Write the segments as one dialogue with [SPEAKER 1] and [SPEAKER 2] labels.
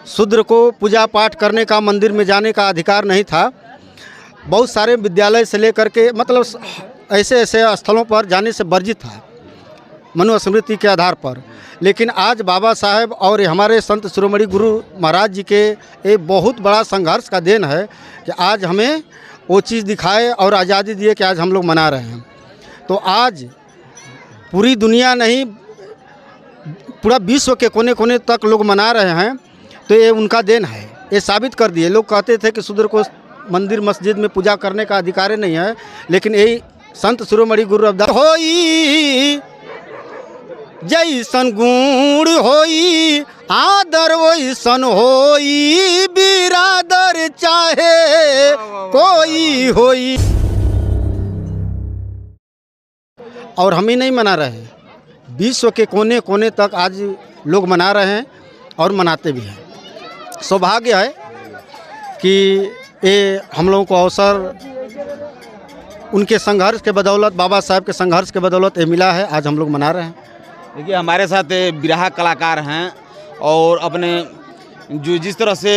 [SPEAKER 1] शूद्र को पूजा पाठ करने का, मंदिर में जाने का अधिकार नहीं था। बहुत सारे विद्यालय से लेकर के मतलब ऐसे ऐसे स्थलों पर जाने से वर्जित था मनुस्मृति के आधार पर। लेकिन आज बाबा साहेब और हमारे संत शिरोमणि गुरु महाराज जी के एक बहुत बड़ा संघर्ष का देन है कि आज हमें वो चीज़ दिखाए और आज़ादी दिए कि आज हम लोग मना रहे हैं। तो आज पूरी दुनिया नहीं, पूरा विश्व के कोने कोने तक लोग मना रहे हैं, तो ये उनका देन है। ये साबित कर दिए। लोग कहते थे कि शूद्र को मंदिर मस्जिद में पूजा करने का अधिकार ही नहीं है, लेकिन यही संत शिरोमणि गुरु रविदास होई जैसन गुण होई आदर वैसन होई, बिरादर चाहे कोई होई। और हम ही नहीं मना रहे हैं, विश्व के कोने कोने तक आज लोग मना रहे हैं और मनाते भी हैं। सौभाग्य है कि ये हम लोगों को अवसर उनके संघर्ष के बदौलत, बाबा साहब के संघर्ष के बदौलत ये मिला है। आज हम लोग मना रहे हैं।
[SPEAKER 2] देखिए हमारे साथ बिरहा कलाकार हैं और अपने जो जिस तरह से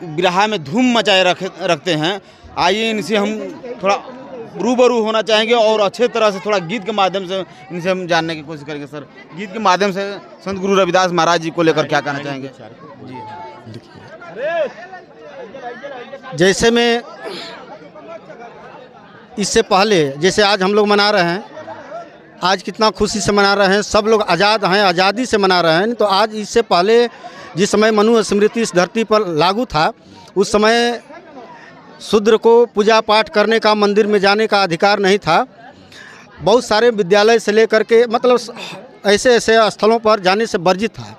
[SPEAKER 2] बिरहा में धूम मचाए रखते हैं, आइए इनसे हम थोड़ा रूबरू होना चाहेंगे और अच्छे तरह से थोड़ा गीत के माध्यम से इनसे हम जानने की कोशिश करेंगे। सर, गीत के माध्यम से संत गुरु रविदास महाराज जी को लेकर क्या कहना चाहेंगे?
[SPEAKER 1] जैसे मैं इससे पहले, जैसे आज हम लोग मना रहे हैं, आज कितना खुशी से मना रहे हैं, सब लोग आज़ाद हैं, आज़ादी से मना रहे हैं। तो आज इससे पहले जिस समय मनुस्मृति इस धरती पर लागू था, उस समय शूद्र को पूजा पाठ करने का, मंदिर में जाने का अधिकार नहीं था। बहुत सारे विद्यालय से लेकर के मतलब ऐसे ऐसे स्थलों पर जाने से वर्जित था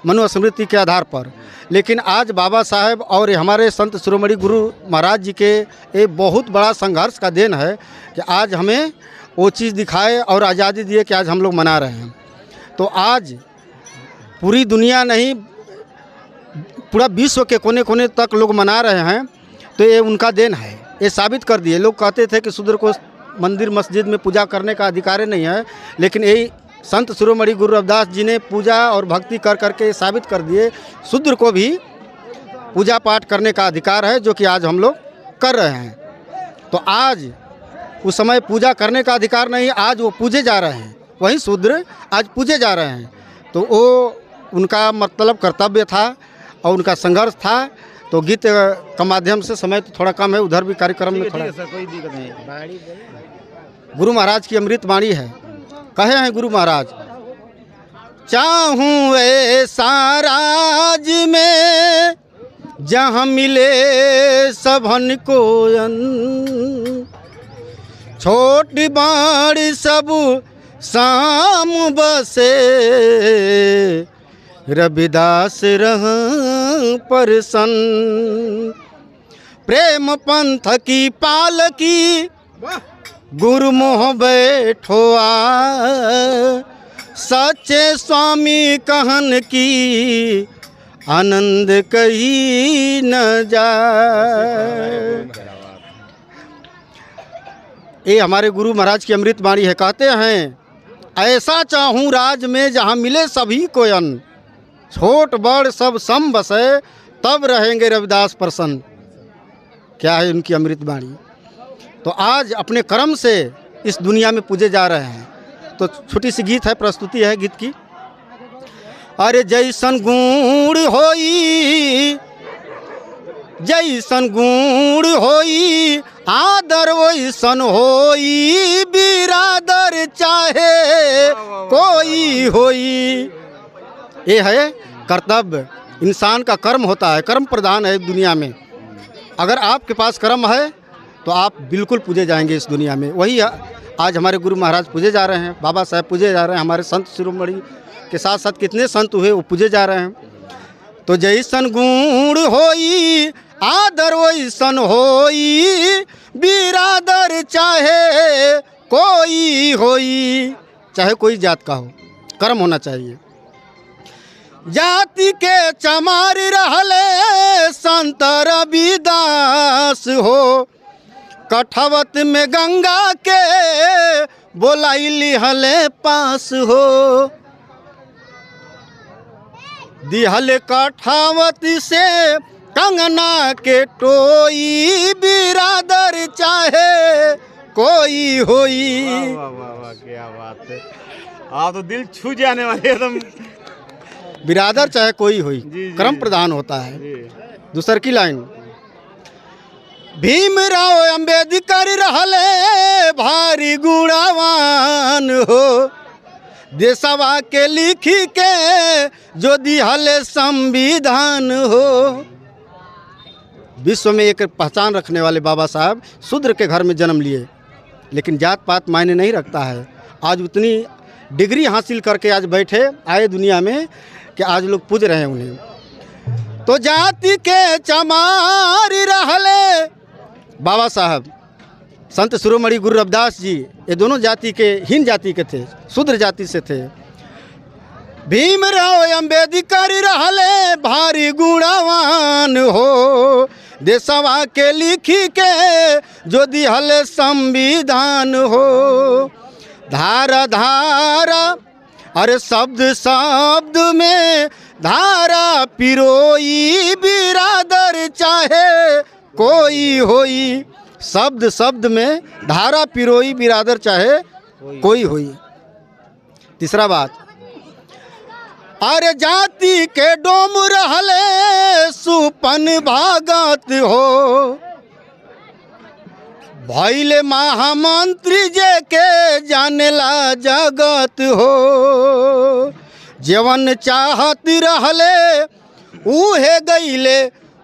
[SPEAKER 1] मनुस्मृति के आधार पर। लेकिन आज बाबा साहेब और हमारे संत शिरोमणि गुरु महाराज जी के एक बहुत बड़ा संघर्ष का देन है कि आज हमें वो चीज़ दिखाए और आज़ादी दिए कि आज हम लोग मना रहे हैं। तो आज पूरी दुनिया नहीं, पूरा विश्व के कोने कोने तक लोग मना रहे हैं, तो ये उनका देन है। ये साबित कर दिए। लोग कहते थे कि शूद्र को मंदिर मस्जिद में पूजा करने का अधिकार ही नहीं है, लेकिन यही संत शिरोमणि गुरु रविदास जी ने पूजा और भक्ति कर करके साबित कर दिए शूद्र को भी पूजा पाठ करने का अधिकार है, जो कि आज हम लोग कर रहे हैं। तो आज उस समय पूजा करने का अधिकार नहीं, आज वो पूजे जा रहे हैं। वही शूद्र आज पूजे जा रहे हैं। तो वो उनका मतलब कर्तव्य था और उनका संघर्ष था। तो गीत का माध्यम से, समय तो थोड़ा कम है, उधर भी कार्यक्रम में थोड़ा
[SPEAKER 2] कोई दिक्कत नहीं।
[SPEAKER 1] गुरु महाराज की अमृत वाणी है। कहे हैं गुरु महाराज, चाहूँ ऐसा राज में जहाँ मिले सबन को अन, छोट बड़ सब शाम बसे, रविदास रह परसन। प्रेम पंथ की पालकी गुरुमोह बैठोआ, सच्चे स्वामी कहन की आनंद कहीं न जाए। ये हमारे गुरु महाराज की अमृत वाणी है। कहते हैं, ऐसा चाहूँ राज में जहाँ मिले सभी को अन्न, छोट बड़ सब सम बसे, तब रहेंगे रविदास प्रसन्न। क्या है उनकी अमृत वाणी। तो आज अपने कर्म से इस दुनिया में पूजे जा रहे हैं। तो छोटी सी गीत है, प्रस्तुति है गीत की। अरे जैसन गुण होई जैसन गुण होई आदर वैसन होई, बिरादर चाहे कोई होई। ये है कर्तव्य। इंसान का कर्म होता है, कर्म प्रधान है दुनिया में। अगर आपके पास कर्म है तो आप बिल्कुल पूजे जाएंगे इस दुनिया में। वही आज हमारे गुरु महाराज पूजे जा रहे हैं, बाबा साहब पूजे जा रहे हैं, हमारे संत शिरोमणि के साथ साथ कितने संत हुए वो पूजे जा रहे हैं। तो जैसन गुण होई आदर वैसन होई, बिरादर चाहे कोई होई। चाहे कोई जात का हो, कर्म होना चाहिए। जाति के चमार रहले संत रविदास हो, कठवत में गंगा के बोलाइली हले पास हो। दिहल कठावती से कंगना के टोई, बिरादर चाहे कोई होई।
[SPEAKER 2] वाह वाह वाह, क्या बात है। आप तो दिल छू जाने वाले एकदम।
[SPEAKER 1] बिरादर चाहे कोई होई,
[SPEAKER 2] जी।
[SPEAKER 1] क्रम प्रधान होता है।
[SPEAKER 2] जी।
[SPEAKER 1] दूसर की लाइन, भीमराव अंबेडकर रहले भारी गुणावान हो, देशवा के लिखी के जो दिहले संविधान हो। विश्व में एक पहचान रखने वाले बाबा साहब शूद्र के घर में जन्म लिए, लेकिन जात पात मायने नहीं रखता है। आज उतनी डिग्री हासिल करके आज बैठे आए दुनिया में कि आज लोग पूज रहे हैं उन्हें। तो जाति के चमार रहले बाबा साहब, संत शिरोमणि गुरु रविदास जी, ये दोनों जाति के हीन जाति के थे, शूद्र जाति से थे। भीमराव अंबेडकर रहले भारी गुणवान हो, देशवा के लिखी के जो दिहल संविधान हो। धारा धारा अरे शब्द शब्द में धारा पिरोई, बिरादर चाहे कोई होई। शब्द शब्द में धारा पिरोई, बिरादर चाहे कोई होई। तीसरा बात, अरे जाति के डोम रहले सुपन भागत हो, भइले महामंत्री जे के जानेला जगत हो। जीवन चाहत रहले उहे गईले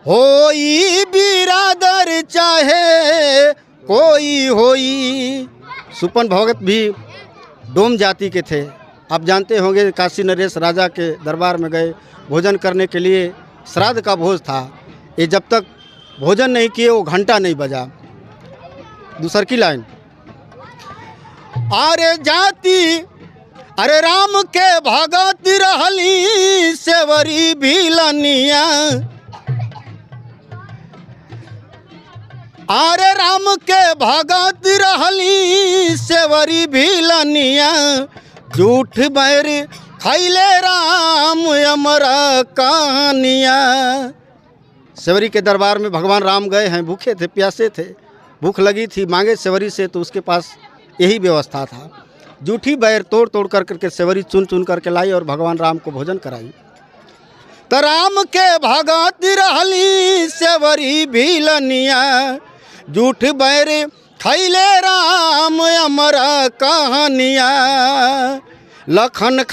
[SPEAKER 1] होई, बिरादर चाहे कोई होई। सुपन भगत भी डोम जाति के थे। आप जानते होंगे काशी नरेश राजा के दरबार में गए भोजन करने के लिए, श्राद्ध का भोज था। ये जब तक भोजन नहीं किए वो घंटा नहीं बजा। दूसर की लाइन, अरे जाति अरे राम के भगत रहली सेवरी भिलनिया, अरे राम के भगत रहली सेवरी भिलनिया। झूठ बैर खैले राम अमरा कहानिया। सेवरी के दरबार में भगवान राम गए हैं, भूखे थे प्यासे थे, भूख लगी थी, मांगे सेवरी से, तो उसके पास यही व्यवस्था था। जूठी बैर तोड़ तोड़ कर करके सेवरी चुन चुन करके लाई और भगवान राम को भोजन कराई। तो राम के भगत रहली सेवरी भिलनिया, झूठ बैर खैले राम अमरा कहानिया। लखन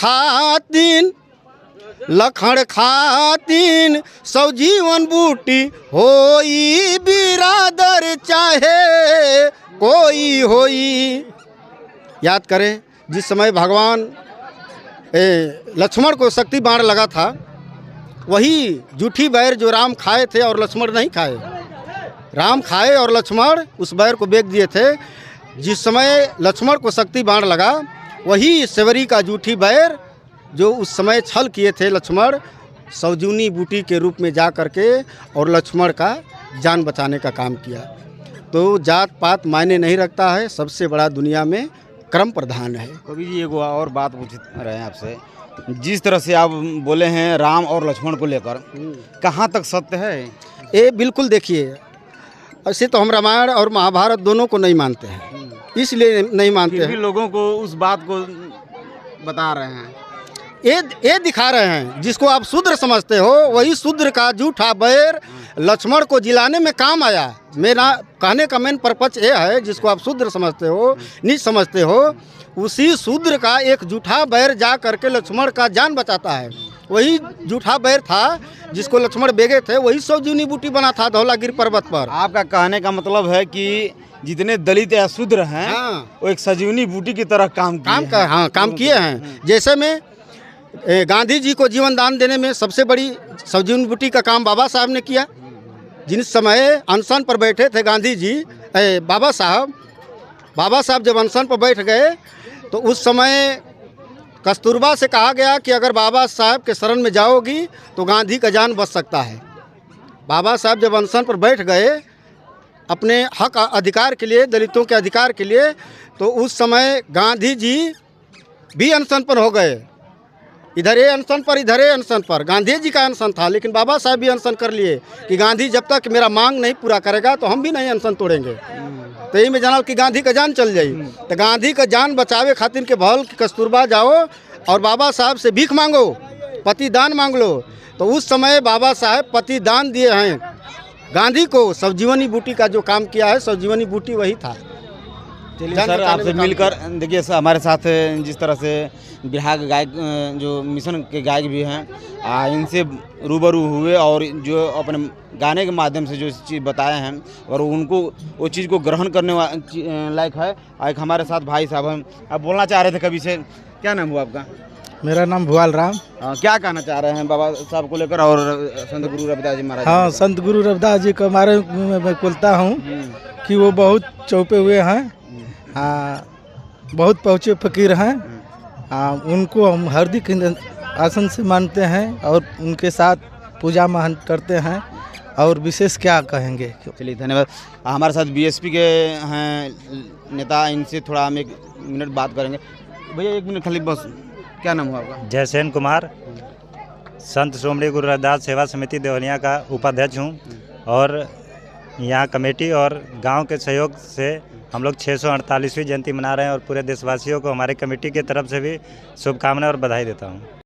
[SPEAKER 1] खातिन सौ जीवन बूटी होई, बिरादर चाहे कोई होई। याद करें जिस समय भगवान लक्ष्मण को शक्ति बाण लगा था, वही जूठी बैर जो राम खाए थे और लक्ष्मण नहीं खाए, राम खाए और लक्ष्मण उस बैर को बेच दिए थे। जिस समय लक्ष्मण को शक्ति बाण लगा, वही सेवरी का जूठी बैर जो उस समय छल किए थे लक्ष्मण, सौजूनी बूटी के रूप में जा करके और लक्ष्मण का जान बचाने का काम किया। तो जात पात मायने नहीं रखता है, सबसे बड़ा दुनिया में क्रम प्रधान है।
[SPEAKER 2] कवि जी एक और बात पूछ रहे हैं आपसे, जिस तरह से आप बोले हैं राम और लक्ष्मण को लेकर, कहाँ तक सत्य है?
[SPEAKER 1] ये बिल्कुल देखिए, ऐसे तो हम रामायण और महाभारत दोनों को नहीं मानते हैं, इसलिए नहीं मानते हैं।
[SPEAKER 2] लोगों को उस बात को बता रहे हैं,
[SPEAKER 1] ये दिखा रहे हैं। जिसको आप शूद्र समझते हो, वही शूद्र का जूठा बैर लक्ष्मण को जिलाने में काम आया। मेरा कहने का मेन पर्पज ये है, जिसको आप शूद्र समझते हो, नीच समझते हो, उसी शूद्र का एक जूठा बैर जा करके लक्ष्मण का जान बचाता है। वही जूठा बैर था जिसको लक्ष्मण बेगे थे, वही सौजूनी बूटी बना था धौलागिरी पर्वत पर।
[SPEAKER 2] आपका कहने का मतलब है कि जितने दलित या शूद्र हैं,
[SPEAKER 1] हाँ,
[SPEAKER 2] वो एक सजीवनी बूटी की तरह काम
[SPEAKER 1] किए हैं। जैसे में गांधी जी को जीवन दान देने में सबसे बड़ी सौजूनी बूटी का काम बाबा साहब ने किया। जिस समय अनशन पर बैठे थे गांधी जी, बाबा साहब जब अनशन पर बैठ गए, तो उस समय कस्तूरबा से कहा गया कि अगर बाबा साहब के शरण में जाओगी तो गांधी का जान बच सकता है। बाबा साहब जब अनशन पर बैठ गए अपने हक अधिकार के लिए, दलितों के अधिकार के लिए, तो उस समय गांधी जी भी अनशन पर हो गए इधर ये अनशन पर, इधर ये अनशन पर। गांधी जी का अनशन था, लेकिन बाबा साहब भी अनशन कर लिए कि गांधी जब तक मेरा मांग नहीं पूरा करेगा तो हम भी नहीं अनशन तोड़ेंगे। तो यही में जाना कि गांधी का जान चल जाई, तो गांधी का जान बचावे खातिर के भल कि कस्तूरबा जाओ और बाबा साहब से भीख मांगो, पतिदान मांग लो। तो उस समय बाबा साहब पतिदान दिए हैं गांधी को। सबजीवनी बूटी का जो काम किया है, सबजीवनी बूटी वही था।
[SPEAKER 2] चलिए सर, आपसे मिलकर देखिए सर, हमारे साथ जिस तरह से बिरहा के गायक जो मिशन के गायक भी हैं, इनसे रूबरू हुए और जो अपने गाने के माध्यम से जो चीज़ बताए हैं और उनको वो चीज़ को ग्रहण करने लायक है। एक हमारे साथ भाई साहब हैं, आप बोलना चाह रहे थे कभी से, क्या नाम हुआ आपका?
[SPEAKER 3] मेरा नाम भुआल राम।
[SPEAKER 2] क्या कहना चाह रहे हैं बाबा साहब को लेकर और संत गुरु रविदास जी महाराज?
[SPEAKER 3] हाँ, संत गुरु रविदास जी के बारे में मैं बोलता हूँ कि वो बहुत चौपे हुए हैं, बहुत पहुँचे फकीर हैं। उनको हम हार्दिक आसन से मानते हैं और उनके साथ पूजा मान करते हैं, और विशेष क्या कहेंगे।
[SPEAKER 2] चलिए धन्यवाद। हमारे साथ बीएसपी के हैं नेता, इनसे थोड़ा हम 1 मिनट बात करेंगे। भैया 1 मिनट खाली बस, क्या नाम हुआ आपका?
[SPEAKER 4] जयसेन कुमार, संत श्रोमणी गुरु रविदास सेवा समिति देवलिया का उपाध्यक्ष हूँ, और यहाँ कमेटी और गांव के सहयोग से हम लोग 648वीं जयंती मना रहे हैं, और पूरे देशवासियों को हमारे कमेटी की तरफ से भी शुभकामनाएं और बधाई देता हूँ।